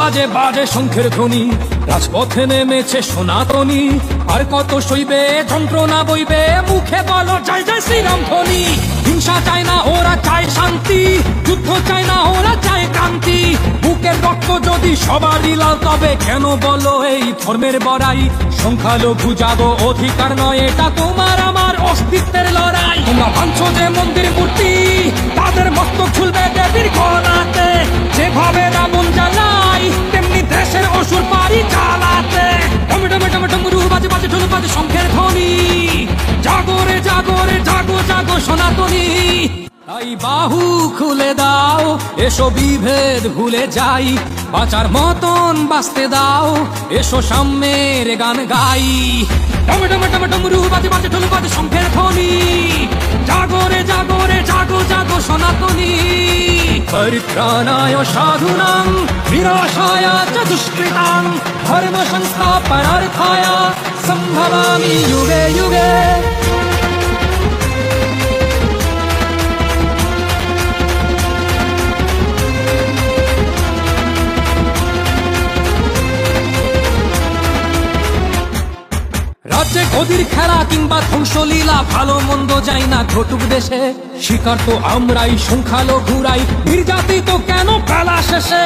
বাজে বাজে শঙ্খের ধ্বনি, রাজপথে নেমেছে সনাতনী। আর কত সইবে যন্ত্রণা বইবে, মুখে বলো জয় জয় শ্রীরাম ধ্বনি। হিংসা চায় না ওরা চায় শান্তি, যুদ্ধ চায় না ওরা চায় ক্রান্তি। বুকের রক্ত যদি সবারই লাল, তবে কেন বলো এই ধর্মের বড়াই? সংখ্যালঘু জাগো, অধিকার নয় এটা তোমার আমার অস্তিত্বের লড়াই। তোমরা ভাঙছো যে মন্দির মূর্তি, তাদের মস্তক ঝুলবে দেবীর গলাতে। যেভাবে রাবণ জ্বালাই, তেমনি দেশের অসুর পারি চালাতে। ডমে ডমে ডমে ডমরু বাজে বাজে ঢোল বাজে শঙ্খের ধ্বনি। জাগো রে জাগো রে জাগো জাগো সনাতনী। তাই বাহু খুলে দাও, এসো বিভেদ ভুলে যাই। বাঁচার মতন বাঁচতে দাও, এসো সাম্যের গান গাই। ডমে ডমে ডমে ডমরু বাজে বাজে ঢোল বাজে শঙ্খের ধ্বনি। জাগো রে জাগো রে জাগো জাগো সনাতনী। পরিত্রাণায় সাধুনাং বিনাশায় চ দুষ্কৃতাং, ধর্ম সংস্থাপনার্থায় সম্ভবামি যুগে যুগে। রাজ্যে গদির খেলা কিংবা ধ্বংসলীলা, ভালো মন্দ যাই না ঘটুক দেশে। শিকার তো আমরাই, সংখ্যালঘুরাই, নির্যাতিত কেন বেলা শেষে।